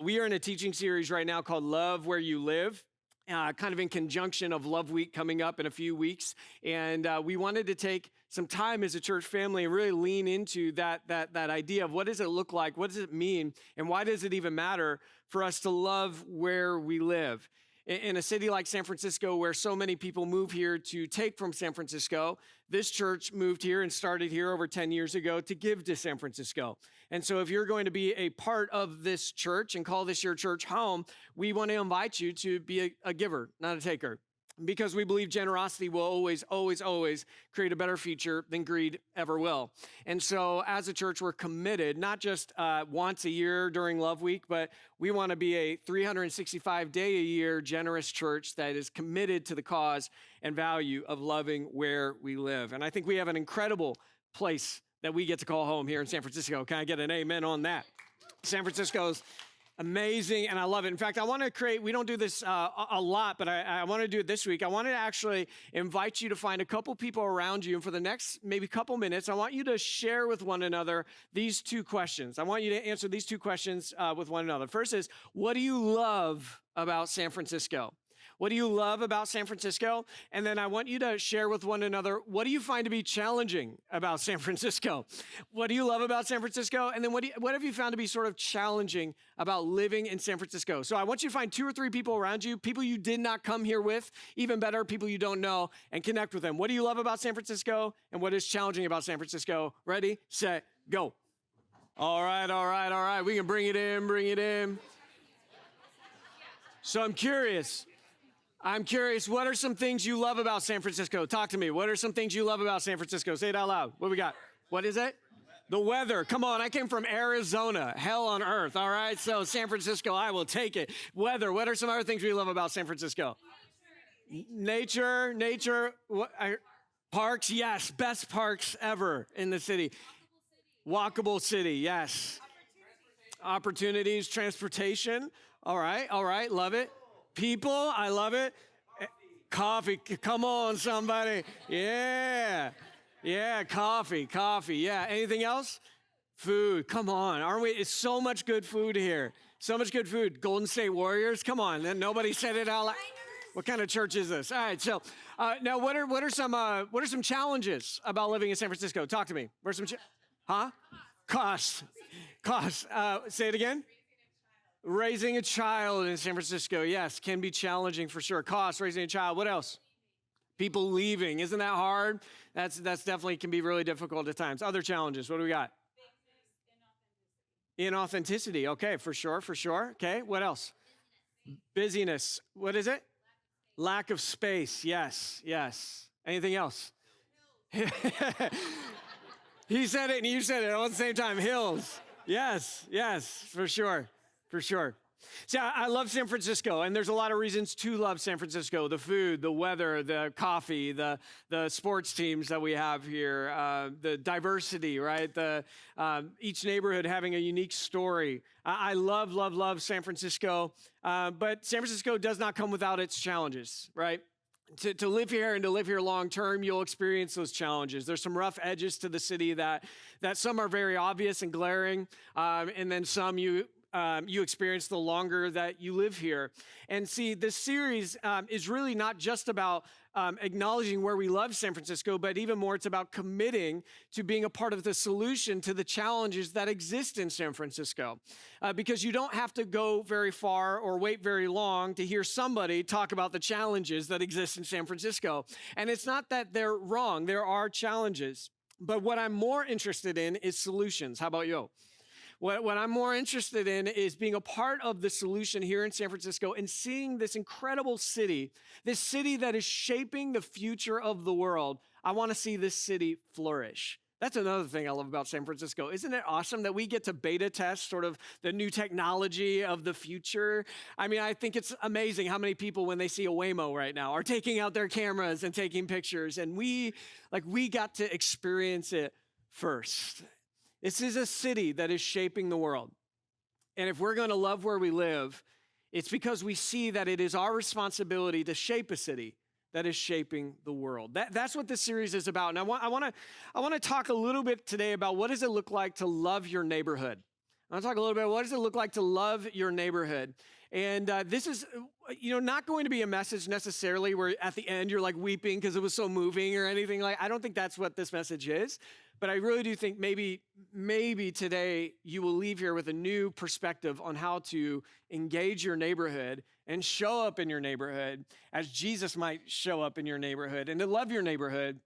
We are in a teaching series right now called Love Where You Live. Kind of in conjunction of Love Week coming up in a few weeks. And we wanted to take some time as a church family and really lean into that idea of what does it look like, what does it mean, and why does it even matter for us to love where we live? In a city like San Francisco, where so many people move here to take from San Francisco, this church moved here and started here over 10 years ago to give to San Francisco. And so if you're going to be a part of this church and call this your church home, we want to invite you to be a giver, not a taker. Because we believe generosity will always, always, always create a better future than greed ever will. And so as a church, we're committed, not just once a year during Love Week, but we want to be a 365-day-a-year generous church that is committed to the cause and value of loving where we live. And I think we have an incredible place that we get to call home here in San Francisco. Can I get an amen on that? San Francisco's amazing, and I love it. In fact, I want to create, we don't do this a lot, but I want to do it this week. I want to actually invite you to find a couple people around you, and for the next maybe couple minutes, I want you to share with one another these two questions. I want you to answer these two questions with one another. First is, what do you love about San Francisco? What do you love about San Francisco? And then I want you to share with one another, what do you find to be challenging about San Francisco? What do you love about San Francisco? And then what have you found to be sort of challenging about living in San Francisco? So I want you to find 2 or 3 people around you, people you did not come here with, even better, people you don't know, and connect with them. What do you love about San Francisco? And what is challenging about San Francisco? Ready, set, go. All right. We can bring it in. So I'm curious, what are some things you love about San Francisco? Talk to me. What are some things you love about San Francisco? Say it out loud. What we got? What is it? The weather. Come on, I came from Arizona. Hell on earth, all right? So San Francisco, I will take it. Weather. What are some other things we love about San Francisco? Nature. Parks, yes. Best parks ever in the city. Walkable city, yes. Opportunities, transportation. All right. Love it. People, I love it. Coffee, come on, somebody. Yeah, coffee. Yeah, anything else? Food, come on. Aren't we? It's so much good food here. So much good food. Golden State Warriors, come on. Nobody said it out loud. What kind of church is this? All right, so now what are some challenges about living in San Francisco? Talk to me. What are some Cost. Say it again. Raising a child in San Francisco, yes, can be challenging for sure. Cost, raising a child. What else? People leaving. Isn't that hard? That's definitely can be really difficult at times. Other challenges. What do we got? Inauthenticity. Okay, for sure. Okay, what else? Busyness. What is it? Lack of space. Yes. Anything else? He said it and you said it all at the same time. Hills. Yes, for sure. See, I love San Francisco, and there's a lot of reasons to love San Francisco. The food, the weather, the coffee, the sports teams that we have here, the diversity, right? Each neighborhood having a unique story. I love San Francisco, but San Francisco does not come without its challenges, right? To live here and to live here long term, you'll experience those challenges. There's some rough edges to the city that some are very obvious and glaring, and then some you experience the longer that you live here. And see, this series is really not just about acknowledging where we love San Francisco, but even more, it's about committing to being a part of the solution to the challenges that exist in San Francisco. Because you don't have to go very far or wait very long to hear somebody talk about the challenges that exist in San Francisco. And it's not that they're wrong. There are challenges. But what I'm more interested in is solutions. How about you? What I'm more interested in is being a part of the solution here in San Francisco and seeing this incredible city, this city that is shaping the future of the world. I want to see this city flourish. That's another thing I love about San Francisco. Isn't it awesome that we get to beta test sort of the new technology of the future? I mean, I think it's amazing how many people, when they see a Waymo right now, are taking out their cameras and taking pictures, and we got to experience it first. This is a city that is shaping the world. And if we're going to love where we live, it's because we see that it is our responsibility to shape a city that is shaping the world. That's what this series is about. And I want to talk a little bit today about what does it look like to love your neighborhood. I want to talk a little bit, what does it look like to love your neighborhood? And this is, not going to be a message necessarily where at the end you're like weeping because it was so moving or anything like. I don't think that's what this message is. But I really do think maybe today you will leave here with a new perspective on how to engage your neighborhood and show up in your neighborhood as Jesus might show up in your neighborhood, and to love your neighborhood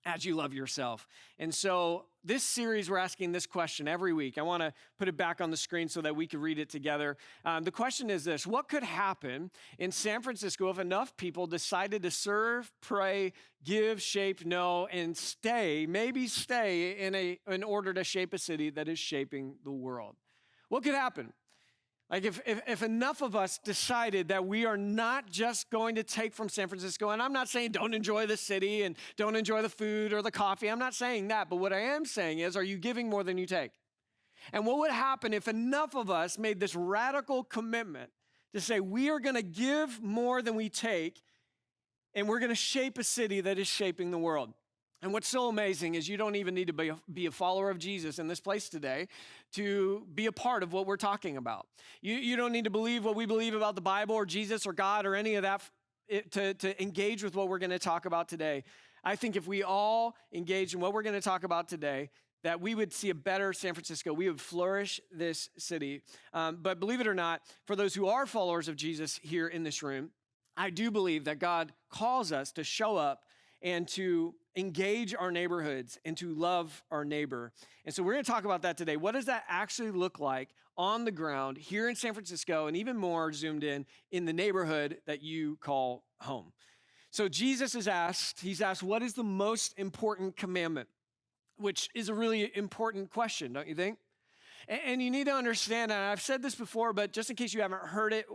as you love yourself. And so this series, we're asking this question every week. I want to put it back on the screen so that we can read it together. The question is this: what could happen in San Francisco if enough people decided to serve, pray, give, shape, know, and maybe stay in order to shape a city that is shaping the world? What could happen? Like if enough of us decided that we are not just going to take from San Francisco, and I'm not saying don't enjoy the city and don't enjoy the food or the coffee. I'm not saying that. But what I am saying is, are you giving more than you take? And what would happen if enough of us made this radical commitment to say we are going to give more than we take, and we're going to shape a city that is shaping the world? And what's so amazing is you don't even need to be a follower of Jesus in this place today to be a part of what we're talking about. You don't need to believe what we believe about the Bible or Jesus or God or any of that to engage with what we're going to talk about today. I think if we all engage in what we're going to talk about today, that we would see a better San Francisco. We would flourish this city. But believe it or not, for those who are followers of Jesus here in this room, I do believe that God calls us to show up and to engage our neighborhoods and to love our neighbor. And so we're going to talk about that today. What does that actually look like on the ground here in San Francisco, and even more zoomed in the neighborhood that you call home? So Jesus is he's asked, what is the most important commandment? Which is a really important question, don't you think? And you need to understand, and I've said this before, but just in case you haven't heard it,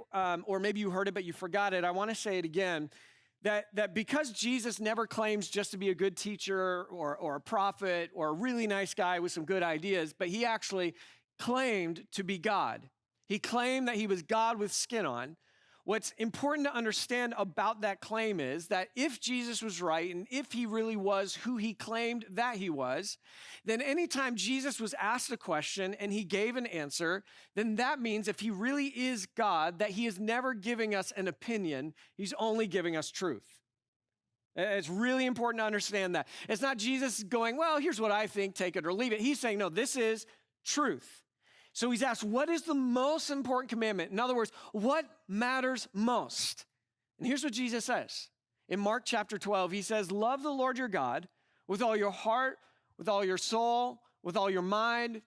or maybe you heard it but you forgot it, I want to say it again. That because Jesus never claims just to be a good teacher or a prophet or a really nice guy with some good ideas, but he actually claimed to be God. He claimed that he was God with skin on. What's important to understand about that claim is that if Jesus was right, and if he really was who he claimed that he was, then anytime Jesus was asked a question and he gave an answer, then that means if he really is God, that he is never giving us an opinion, he's only giving us truth. It's really important to understand that. It's not Jesus going, well, here's what I think, take it or leave it. He's saying, no, this is truth. So he's asked, what is the most important commandment? In other words, what matters most? And here's what Jesus says. In Mark chapter 12, he says, love the Lord your God with all your heart, with all your soul, with all your mind,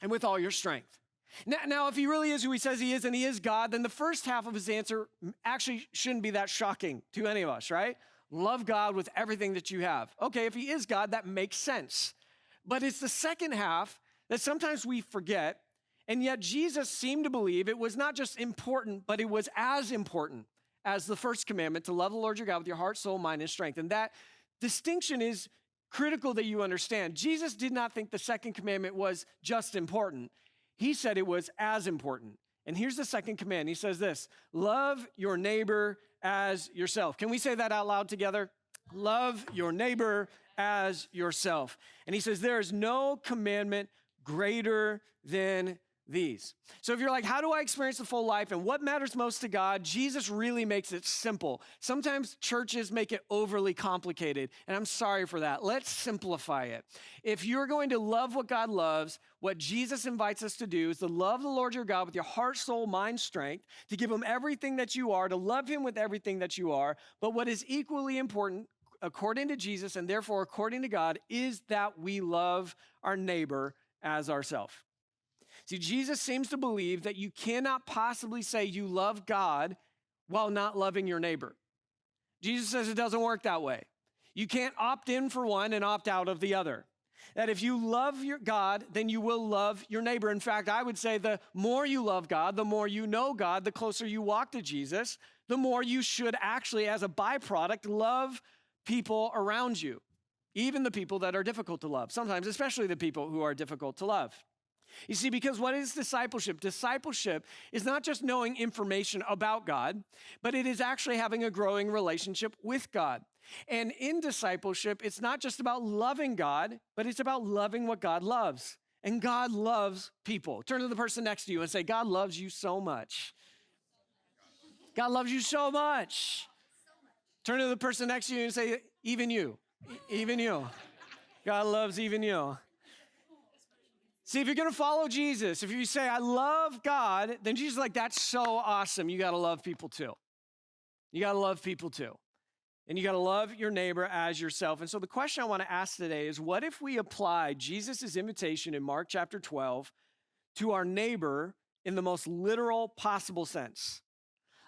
and with all your strength. Now, if he really is who he says he is, and he is God, then the first half of his answer actually shouldn't be that shocking to any of us, right? Love God with everything that you have. Okay, if he is God, that makes sense. But it's the second half that sometimes we forget. And yet Jesus seemed to believe it was not just important, but it was as important as the first commandment, to love the Lord your God with your heart, soul, mind, and strength. And that distinction is critical that you understand. Jesus did not think the second commandment was just important. He said it was as important. And here's the second command. He says this: love your neighbor as yourself. Can we say that out loud together? Love your neighbor as yourself. And he says there is no commandment greater than these. So if you're like, how do I experience the full life and what matters most to God? Jesus really makes it simple. Sometimes churches make it overly complicated, and I'm sorry for that. Let's simplify it. If you're going to love what God loves, what Jesus invites us to do is to love the Lord your God with your heart, soul, mind, strength, to give him everything that you are, to love him with everything that you are. But what is equally important, according to Jesus and therefore according to God, is that we love our neighbor as ourselves. See, Jesus seems to believe that you cannot possibly say you love God while not loving your neighbor. Jesus says it doesn't work that way. You can't opt in for one and opt out of the other. That if you love your God, then you will love your neighbor. In fact, I would say the more you love God, the more you know God, the closer you walk to Jesus, the more you should actually, as a byproduct, love people around you, even the people that are difficult to love, sometimes especially the people who are difficult to love. You see, because what is discipleship? Discipleship is not just knowing information about God, but it is actually having a growing relationship with God. And in discipleship, it's not just about loving God, but it's about loving what God loves. And God loves people. Turn to the person next to you and say, God loves you so much. God loves you so much. Turn to the person next to you and say, even you, even you. God loves even you. See, if you're going to follow Jesus, if you say, I love God, then Jesus is like, that's so awesome. You got to love people too. You got to love people too. And you got to love your neighbor as yourself. And so the question I want to ask today is, what if we apply Jesus' invitation in Mark chapter 12 to our neighbor in the most literal possible sense?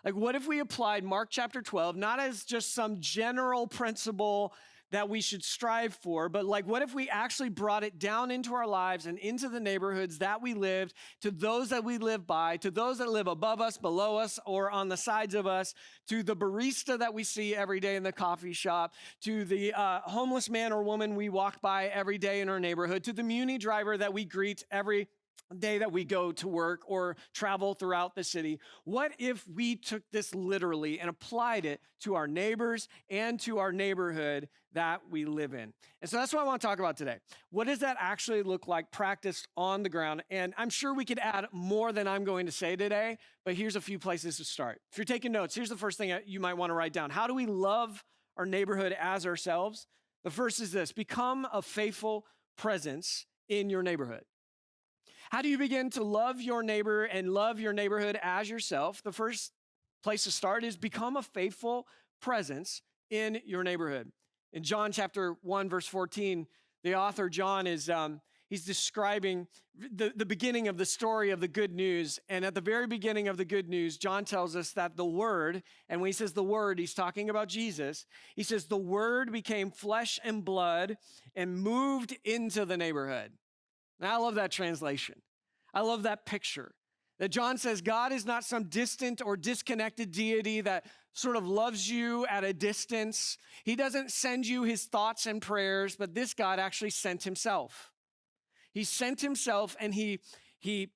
Like, what if we applied Mark chapter 12, not as just some general principle that we should strive for, but like, what if we actually brought it down into our lives and into the neighborhoods that we lived, to those that we live by, to those that live above us, below us, or on the sides of us, to the barista that we see every day in the coffee shop, to the homeless man or woman we walk by every day in our neighborhood, to the muni driver that we greet every day that we go to work or travel throughout the city. What if we took this literally and applied it to our neighbors and to our neighborhood that we live in? And so that's what I want to talk about today. What does that actually look like practiced on the ground? And I'm sure we could add more than I'm going to say today, but here's a few places to start. If you're taking notes, here's the first thing you might want to write down. How do we love our neighborhood as ourselves? The first is this: become a faithful presence in your neighborhood. How do you begin to love your neighbor and love your neighborhood as yourself? The first place to start is become a faithful presence in your neighborhood. In John chapter 1, verse 14, the author John is he's describing the beginning of the story of the good news. And at the very beginning of the good news, John tells us that the Word, and when he says the Word, he's talking about Jesus. He says the Word became flesh and blood and moved into the neighborhood. Now, I love that translation. I love that picture. That John says God is not some distant or disconnected deity that sort of loves you at a distance. He doesn't send you his thoughts and prayers, but this God actually sent himself. He sent himself, and he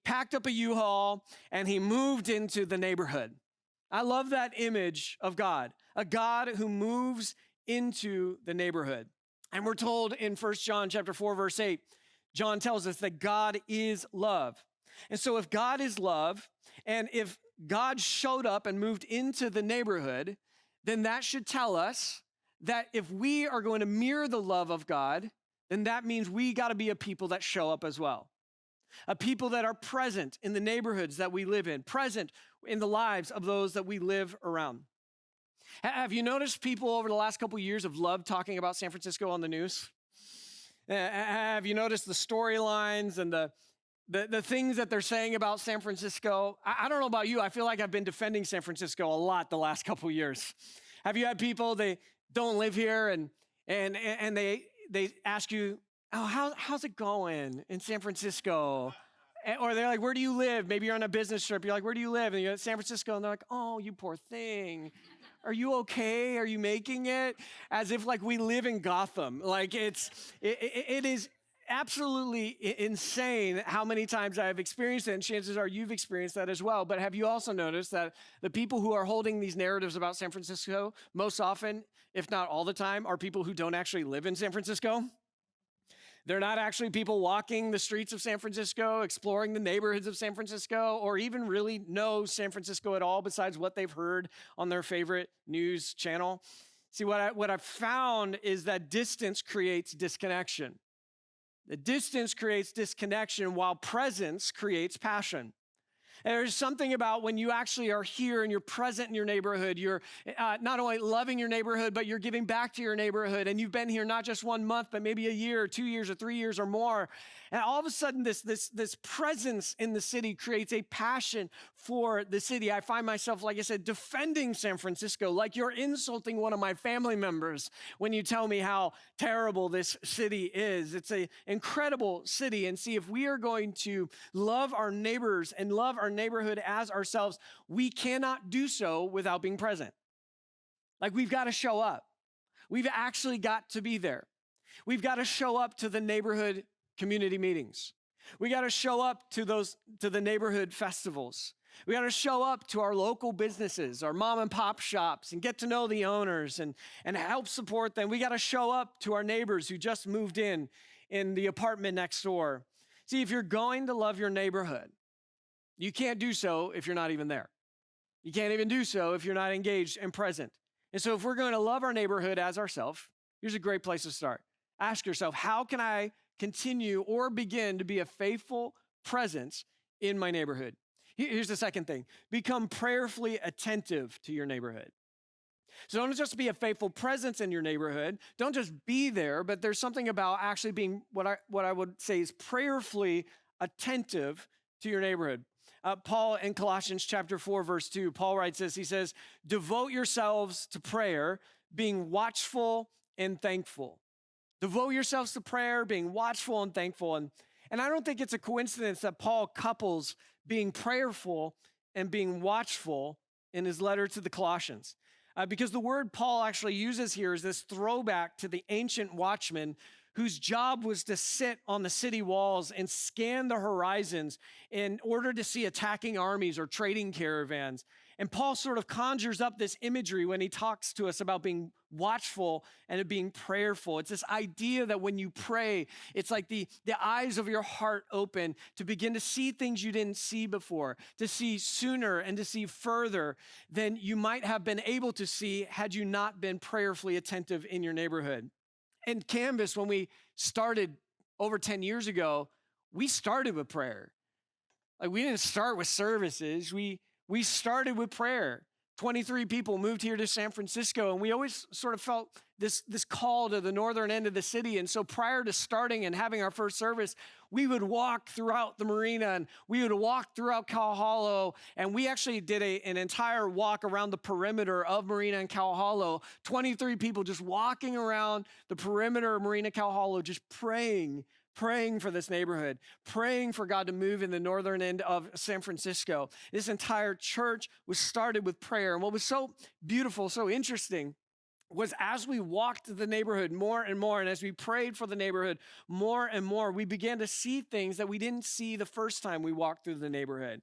packed up a U-Haul and he moved into the neighborhood. I love that image of God, a God who moves into the neighborhood. And we're told in 1 John chapter 4, verse 8, John tells us that God is love. And so if God is love, and if God showed up and moved into the neighborhood, then that should tell us that if we are going to mirror the love of God, then that means we got to be a people that show up as well. A people that are present in the neighborhoods that we live in, present in the lives of those that we live around. Have you noticed people over the last couple of years have loved talking about San Francisco on the news? Have you noticed the storylines and the things that they're saying about San Francisco? I don't know about you. I feel like I've been defending San Francisco a lot the last couple of years. Have you had people, they don't live here and they ask you, oh, how's it going in San Francisco? Or they're like, where do you live? Maybe you're on a business trip. You're like, where do you live? And you're at San Francisco. And they're like, oh, you poor thing. Are you okay? Are you making it? As if like we live in Gotham. Like it is absolutely insane how many times I've experienced it, and chances are you've experienced that as well. But have you also noticed that the people who are holding these narratives about San Francisco most often, if not all the time, are people who don't actually live in San Francisco? They're not actually people walking the streets of San Francisco, exploring the neighborhoods of San Francisco, or even really know San Francisco at all besides what they've heard on their favorite news channel. See, what I've found is that distance creates disconnection. The distance creates disconnection while presence creates passion. And there's something about when you actually are here and you're present in your neighborhood, you're not only loving your neighborhood, but you're giving back to your neighborhood. And you've been here not just 1 month, but maybe a year or 2 years or 3 years or more. And all of a sudden, this presence in the city creates a passion for the city. I find myself, like I said, defending San Francisco, like you're insulting one of my family members when you tell me how terrible this city is. It's an incredible city. And see, if we are going to love our neighbors and love our neighborhood as ourselves, we cannot do so without being present. Like we've got to show up. We've actually got to be there. We've got to show up to the neighborhood community meetings. We got to show up to the neighborhood festivals. We got to show up to our local businesses, our mom and pop shops, and get to know the owners and help support them. We got to show up to our neighbors who just moved in the apartment next door. See, if you're going to love your neighborhood, you can't do so if you're not even there. You can't even do so if you're not engaged and present. And so if we're going to love our neighborhood as ourselves, here's a great place to start. Ask yourself, how can I continue or begin to be a faithful presence in my neighborhood? Here's the second thing. Become prayerfully attentive to your neighborhood. So don't just be a faithful presence in your neighborhood. Don't just be there, but there's something about actually being what I would say is prayerfully attentive to your neighborhood. Paul in Colossians chapter 4, verse 2, Paul writes this. He says, devote yourselves to prayer, being watchful and thankful. Devote yourselves to prayer, being watchful and thankful. And I don't think it's a coincidence that Paul couples being prayerful and being watchful in his letter to the Colossians. Because the word Paul actually uses here is this throwback to the ancient watchman whose job was to sit on the city walls and scan the horizons in order to see attacking armies or trading caravans. And Paul sort of conjures up this imagery when he talks to us about being watchful and being prayerful. It's this idea that when you pray, it's like the eyes of your heart open to begin to see things you didn't see before, to see sooner and to see further than you might have been able to see had you not been prayerfully attentive in your neighborhood. And Canvas, when we started over 10 years ago, we started with prayer. Like, we didn't start with services. We started with prayer. 23 people moved here to San Francisco, and we always sort of felt this call to the northern end of the city. And so prior to starting and having our first service, we would walk throughout the marina, and we would walk throughout Cal Hollow, and we actually did an entire walk around the perimeter of Marina and Cal Hollow. 23 people just walking around the perimeter of Marina, Cal Hollow, just praying for this neighborhood, praying for God to move in the northern end of San Francisco. This entire church was started with prayer. And what was so beautiful, so interesting, was as we walked the neighborhood more and more, and as we prayed for the neighborhood more and more, we began to see things that we didn't see the first time we walked through the neighborhood.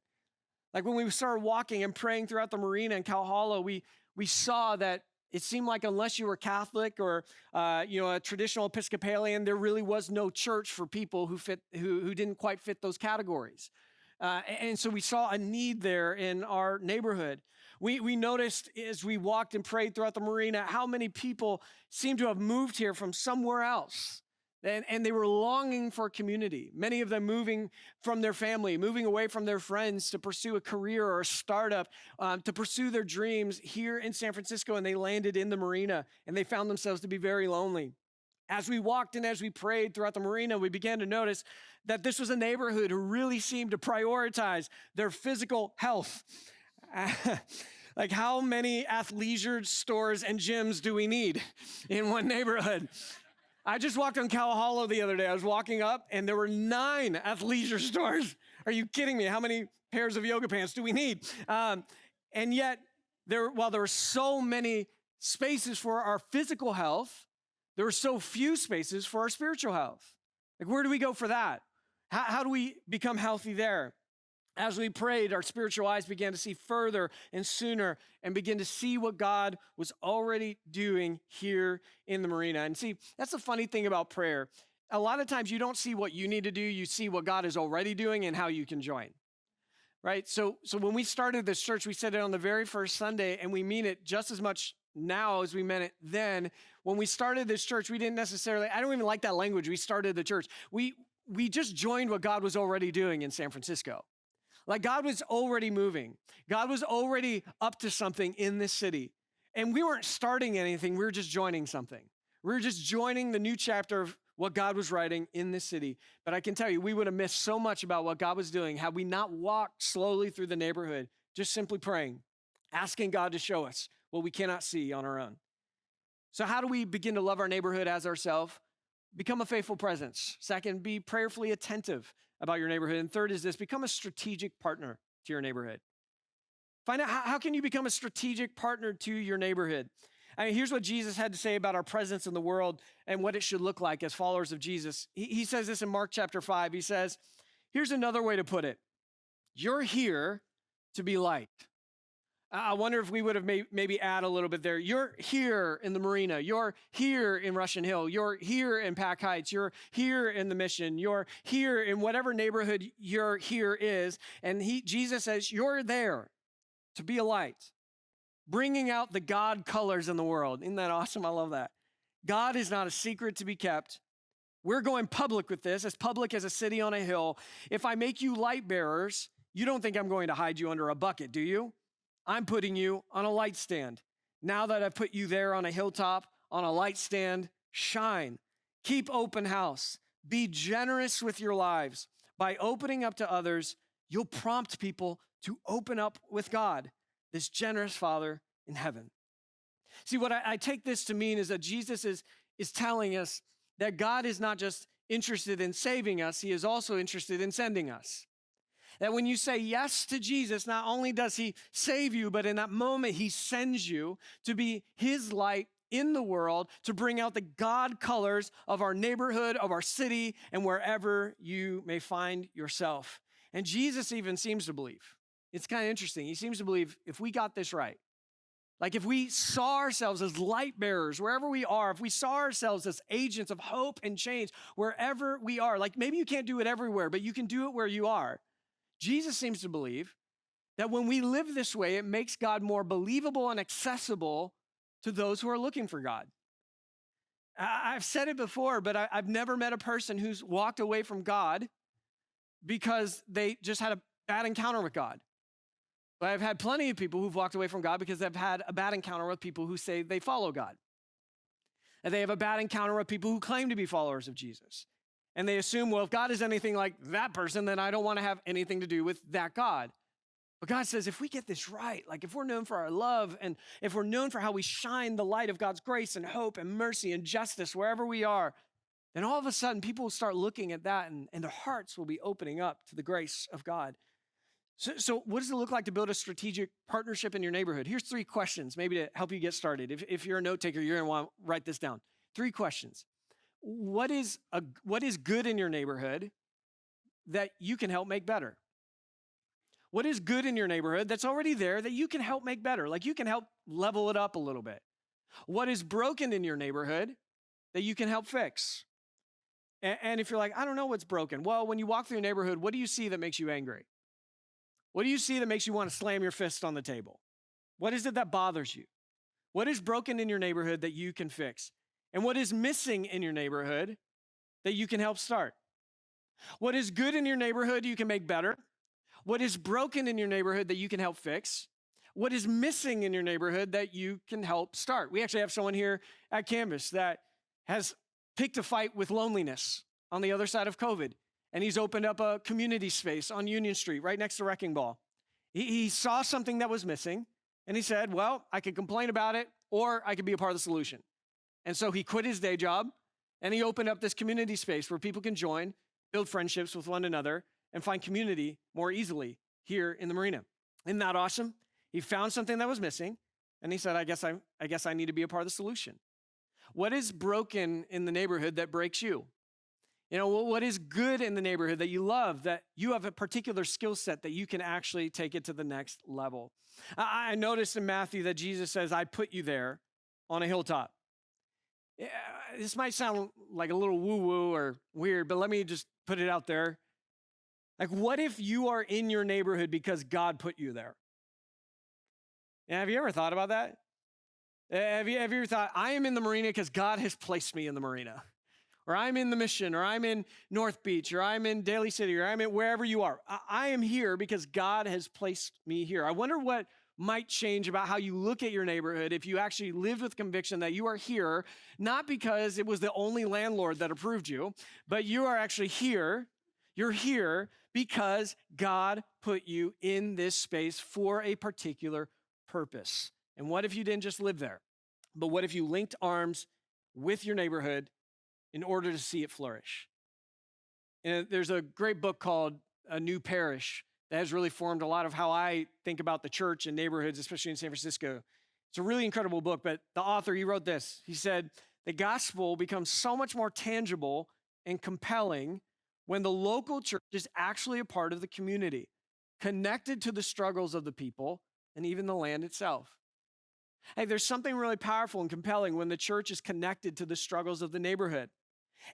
Like when we started walking and praying throughout the marina in Cal Hollow, we saw that it seemed like unless you were Catholic or a traditional Episcopalian, there really was no church for people who didn't quite fit those categories. And so we saw a need there in our neighborhood. We noticed as we walked and prayed throughout the marina how many people seemed to have moved here from somewhere else. And they were longing for community, many of them moving from their family, moving away from their friends to pursue a career or a startup, to pursue their dreams here in San Francisco, and they landed in the marina, and they found themselves to be very lonely. As we walked and as we prayed throughout the marina, we began to notice that this was a neighborhood who really seemed to prioritize their physical health. Like, how many athleisure stores and gyms do we need in one neighborhood? I just walked on Cal Hollow the other day. I was walking up, and there were 9 athleisure stores. Are you kidding me? How many pairs of yoga pants do we need? And yet, while there were so many spaces for our physical health, there were so few spaces for our spiritual health. Like, where do we go for that? How do we become healthy there? As we prayed, our spiritual eyes began to see further and sooner and begin to see what God was already doing here in the marina. And see, that's the funny thing about prayer. A lot of times you don't see what you need to do. You see what God is already doing and how you can join, right? So when we started this church, we said it on the very first Sunday, and we mean it just as much now as we meant it then. When we started this church, we didn't necessarily, I don't even like that language. We started the church. We just joined what God was already doing in San Francisco. Like, God was already moving. God was already up to something in this city. And we weren't starting anything. We were just joining something. We were just joining the new chapter of what God was writing in this city. But I can tell you, we would have missed so much about what God was doing had we not walked slowly through the neighborhood, just simply praying, asking God to show us what we cannot see on our own. So how do we begin to love our neighborhood as ourselves? Become a faithful presence. Second, be prayerfully attentive about your neighborhood. And third is this: become a strategic partner to your neighborhood. Find out how can you become a strategic partner to your neighborhood. I mean, here's what Jesus had to say about our presence in the world and what it should look like as followers of Jesus. He says this in Mark chapter 5. He says, here's another way to put it. You're here to be light. I wonder if we would have maybe add a little bit there. You're here in the Marina. You're here in Russian Hill. You're here in Pack Heights. You're here in the Mission. You're here in whatever neighborhood your here is. And Jesus says, you're there to be a light, bringing out the God colors in the world. Isn't that awesome? I love that. God is not a secret to be kept. We're going public with this, as public as a city on a hill. If I make you light bearers, you don't think I'm going to hide you under a bucket, do you? I'm putting you on a light stand. Now that I've put you there on a hilltop, on a light stand, shine. Keep open house. Be generous with your lives. By opening up to others, you'll prompt people to open up with God, this generous Father in heaven. See, what I take this to mean is that Jesus is telling us that God is not just interested in saving us, he is also interested in sending us. That when you say yes to Jesus, not only does he save you, but in that moment he sends you to be his light in the world, to bring out the God colors of our neighborhood, of our city, and wherever you may find yourself. And Jesus even seems to believe, it's kind of interesting, he seems to believe if we got this right, like if we saw ourselves as light bearers wherever we are, if we saw ourselves as agents of hope and change wherever we are, like maybe you can't do it everywhere, but you can do it where you are. Jesus seems to believe that when we live this way, it makes God more believable and accessible to those who are looking for God. I've said it before, but I've never met a person who's walked away from God because they just had a bad encounter with God. But I've had plenty of people who've walked away from God because they've had a bad encounter with people who say they follow God. And they have a bad encounter with people who claim to be followers of Jesus. And they assume, well, if God is anything like that person, then I don't want to have anything to do with that God. But God says, if we get this right, like if we're known for our love and if we're known for how we shine the light of God's grace and hope and mercy and justice wherever we are, then all of a sudden people will start looking at that and their hearts will be opening up to the grace of God. So what does it look like to build a strategic partnership in your neighborhood? Here's 3 questions, maybe to help you get started. If you're a note taker, you're going to want to write this down. 3 questions. What is good in your neighborhood that you can help make better? What is good in your neighborhood that's already there that you can help make better? Like you can help level it up a little bit. What is broken in your neighborhood that you can help fix? And if you're like, I don't know what's broken. Well, when you walk through your neighborhood, what do you see that makes you angry? What do you see that makes you want to slam your fist on the table? What is it that bothers you? What is broken in your neighborhood that you can fix? And what is missing in your neighborhood that you can help start? What is good in your neighborhood you can make better? What is broken in your neighborhood that you can help fix? What is missing in your neighborhood that you can help start? We actually have someone here at Canvas that has picked a fight with loneliness on the other side of COVID. And he's opened up a community space on Union Street right next to Wrecking Ball. He saw something that was missing, and he said, well, I could complain about it, or I could be a part of the solution. And so he quit his day job, and he opened up this community space where people can join, build friendships with one another, and find community more easily here in the Marina. Isn't that awesome? He found something that was missing, and he said, I guess I need to be a part of the solution. What is broken in the neighborhood that breaks you? You know, what is good in the neighborhood that you love, that you have a particular skill set that you can actually take it to the next level? I noticed in Matthew that Jesus says, I put you there on a hilltop. This might sound like a little woo-woo or weird, but let me just put it out there. Like, what if you are in your neighborhood because God put you there? And have you ever thought about that? Have you ever thought, I am in the Marina because God has placed me in the Marina? Or I'm in the Mission, or I'm in North Beach, or I'm in Daly City, or I'm in wherever you are. I am here because God has placed me here. I wonder what might change about how you look at your neighborhood if you actually lived with conviction that you are here, not because it was the only landlord that approved you, but you are actually here. You're here because God put you in this space for a particular purpose. And what if you didn't just live there, but what if you linked arms with your neighborhood in order to see it flourish? And there's a great book called A New Parish that has really formed a lot of how I think about the church and neighborhoods, especially in San Francisco. It's a really incredible book, but the author, he wrote this. He said, the gospel becomes so much more tangible and compelling when the local church is actually a part of the community, connected to the struggles of the people and even the land itself. Hey, there's something really powerful and compelling when the church is connected to the struggles of the neighborhood.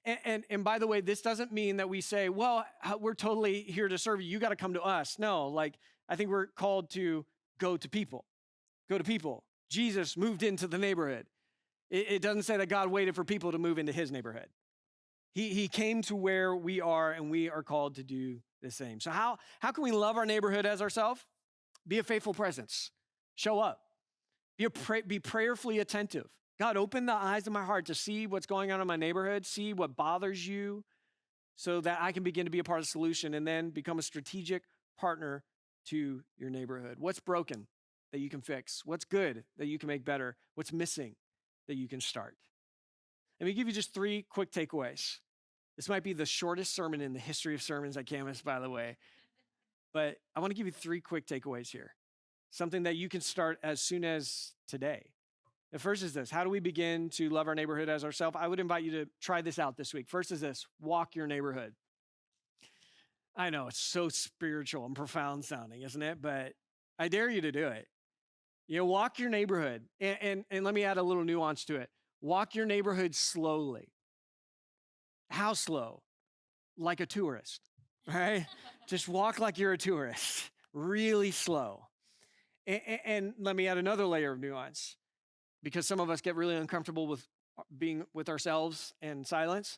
And by the way, this doesn't mean that we say, well, we're totally here to serve you. You got to come to us. No, like I think we're called to go to people. Go to people. Jesus moved into the neighborhood. It doesn't say that God waited for people to move into his neighborhood. He came to where we are, and we are called to do the same. So how can we love our neighborhood as ourselves? Be a faithful presence. Show up. Be prayerfully attentive. God, open the eyes of my heart to see what's going on in my neighborhood, see what bothers you, so that I can begin to be a part of the solution and then become a strategic partner to your neighborhood. What's broken that you can fix? What's good that you can make better? What's missing that you can start? Let me give you just 3 quick takeaways. This might be the shortest sermon in the history of sermons at Camas, by the way. But I want to give you 3 quick takeaways here. Something that you can start as soon as today. The first is this: how do we begin to love our neighborhood as ourselves? I would invite you to try this out this week. First is this: walk your neighborhood. I know it's so spiritual and profound sounding, isn't it? But I dare you to do it. Walk your neighborhood. And let me add a little nuance to it. Walk your neighborhood slowly. How slow? Like a tourist, right? Just walk like you're a tourist, really slow. And let me add another layer of nuance, because some of us get really uncomfortable with being with ourselves and silence.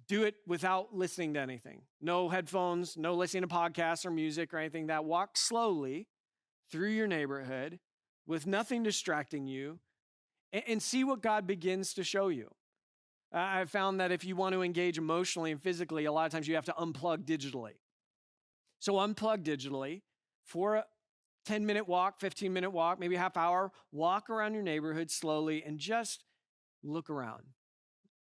Do it without listening to anything. No headphones, no listening to podcasts or music or anything. That walk slowly through your neighborhood with nothing distracting you, and see what God begins to show you. I've found that if you want to engage emotionally and physically, a lot of times you have to unplug digitally. So unplug digitally for a 10-minute walk, 15-minute walk, maybe a half hour. Walk around your neighborhood slowly and just look around,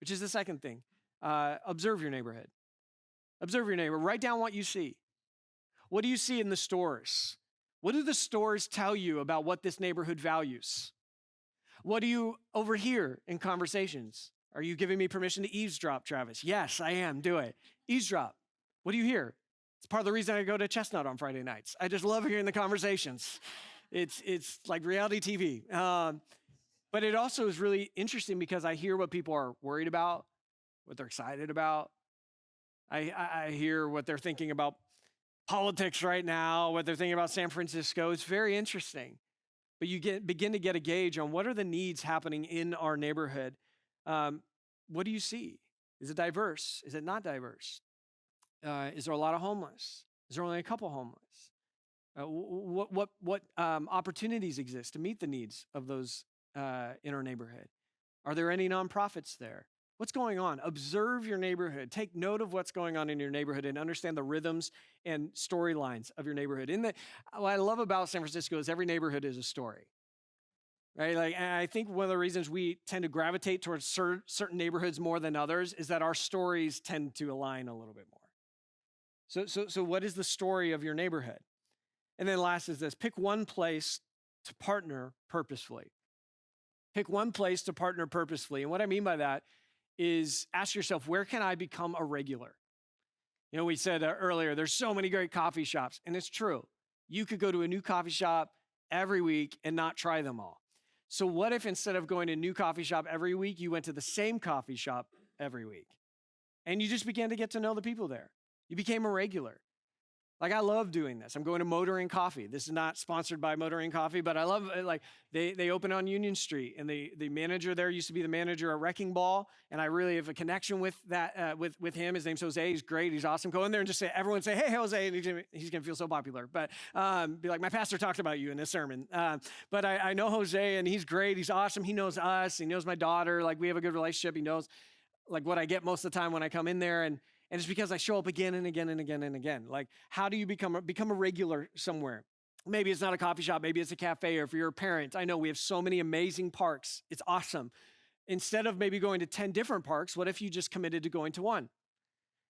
which is the second thing. Observe your neighborhood. Observe your neighbor. Write down what you see. What do you see in the stores? What do the stores tell you about what this neighborhood values? What do you overhear in conversations? Are you giving me permission to eavesdrop, Travis? Yes, I am. Do it. Eavesdrop. What do you hear? It's part of the reason I go to Chestnut on Friday nights. I just love hearing the conversations. It's like reality TV. But it also is really interesting because I hear what people are worried about, what they're excited about. I hear what they're thinking about politics right now, what they're thinking about San Francisco. It's very interesting. But you begin to get a gauge on what are the needs happening in our neighborhood. What do you see? Is it diverse? Is it not diverse? Is there a lot of homeless? Is there only a couple homeless? What opportunities exist to meet the needs of those in our neighborhood? Are there any nonprofits there? What's going on? Observe your neighborhood. Take note of what's going on in your neighborhood and understand the rhythms and storylines of your neighborhood. What I love about San Francisco is every neighborhood is a story, right? Like, and I think one of the reasons we tend to gravitate towards certain neighborhoods more than others is that our stories tend to align a little bit more. So what is the story of your neighborhood? And then last is this: pick one place to partner purposefully. Pick one place to partner purposefully. And what I mean by that is ask yourself, where can I become a regular? We said earlier, there's so many great coffee shops, and it's true. You could go to a new coffee shop every week and not try them all. So what if instead of going to a new coffee shop every week, you went to the same coffee shop every week? And you just began to get to know the people there. You became a regular. Like, I love doing this. I'm going to Motoring Coffee. This is not sponsored by Motoring Coffee, but I love it. Like, they open on Union Street, and the manager there used to be the manager at Wrecking Ball, and I really have a connection with that with him. His name's Jose. He's great. He's awesome. Go in there and just say, everyone say, hey, Jose, and he's gonna feel so popular. But be like, my pastor talked about you in this sermon. But I know Jose, and he's great. He's awesome. He knows us. He knows my daughter. Like, we have a good relationship. He knows like what I get most of the time when I come in there, and it's because I show up again and again and again and again. Like, how do you become a regular somewhere? Maybe it's not a coffee shop. Maybe it's a cafe. Or if you're a parent, I know we have so many amazing parks. It's awesome. Instead of maybe going to 10 different parks, what if you just committed to going to one?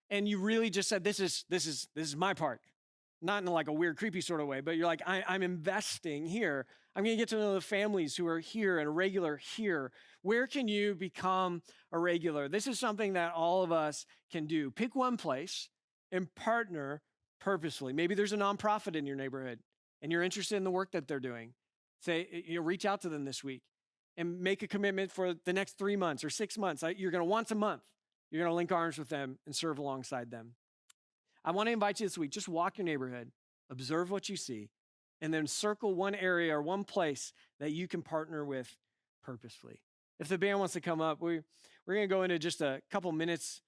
And you really just said, this is my park. Not in like a weird, creepy sort of way, but you're like, I'm investing here. I'm going to get to know the families who are here and a regular here. Where can you become a regular? This is something that all of us can do. Pick one place and partner purposefully. Maybe there's a nonprofit in your neighborhood. and you're interested in the work that they're doing, reach out to them this week and make a commitment for the next 3 months or 6 months. You're going to once a month, you're going to link arms with them and serve alongside them. I want to invite you this week, just walk your neighborhood, observe what you see, and then circle one area or one place that you can partner with purposefully. If the band wants to come up, we're going to go into just a couple minutes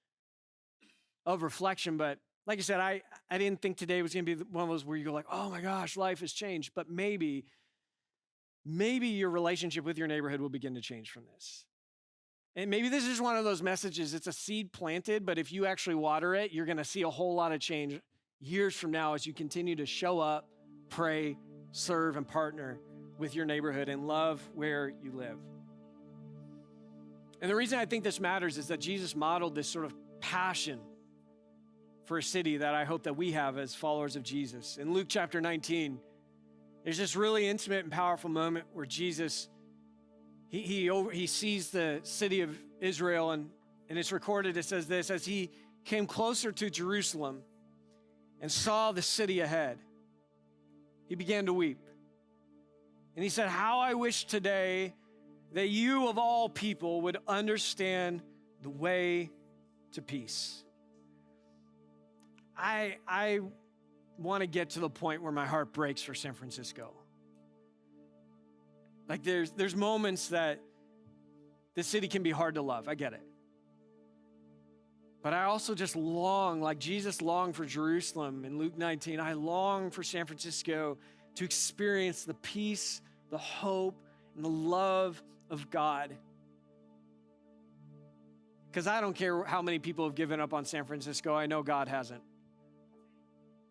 of reflection. But like I said, I didn't think today was going to be one of those where you go like, oh my gosh, life has changed. But maybe your relationship with your neighborhood will begin to change from this. And maybe this is one of those messages, it's a seed planted, but if you actually water it, you're going to see a whole lot of change years from now as you continue to show up, pray, serve, and partner with your neighborhood and love where you live. And the reason I think this matters is that Jesus modeled this sort of passion for a city that I hope that we have as followers of Jesus. In Luke chapter 19, there's this really intimate and powerful moment where Jesus, he sees the city of Israel, and it's recorded, it says this: as he came closer to Jerusalem and saw the city ahead, he began to weep. And he said, how I wish today that you of all people would understand the way to peace. I want to get to the point where my heart breaks for San Francisco. Like there's moments that the city can be hard to love. I get it. But I also just long, like Jesus longed for Jerusalem in Luke 19. I long for San Francisco to experience the peace, the hope, and the love of God. Because I don't care how many people have given up on San Francisco. I know God hasn't.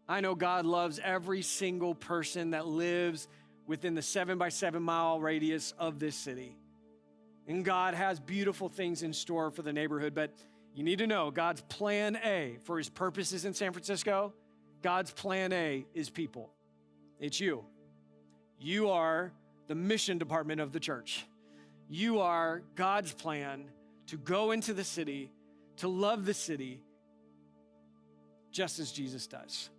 I know God loves every single person that lives within the 7-by-7 mile radius of this city. And God has beautiful things in store for the neighborhood, but you need to know God's plan A for his purposes in San Francisco, God's plan A is people. It's you. You are the mission department of the church. You are God's plan to go into the city, to love the city, just as Jesus does.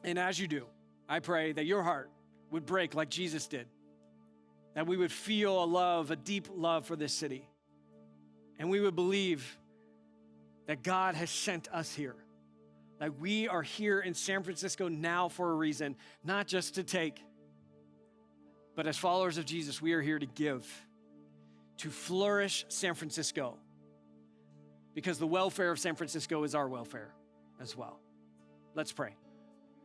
And as you do, I pray that your heart would break like Jesus did, that we would feel a deep love for this city, and we would believe that God has sent us here, that we are here in San Francisco now for a reason, not just to take, but as followers of Jesus, we are here to give, to flourish San Francisco, because the welfare of San Francisco is our welfare as well. Let's pray.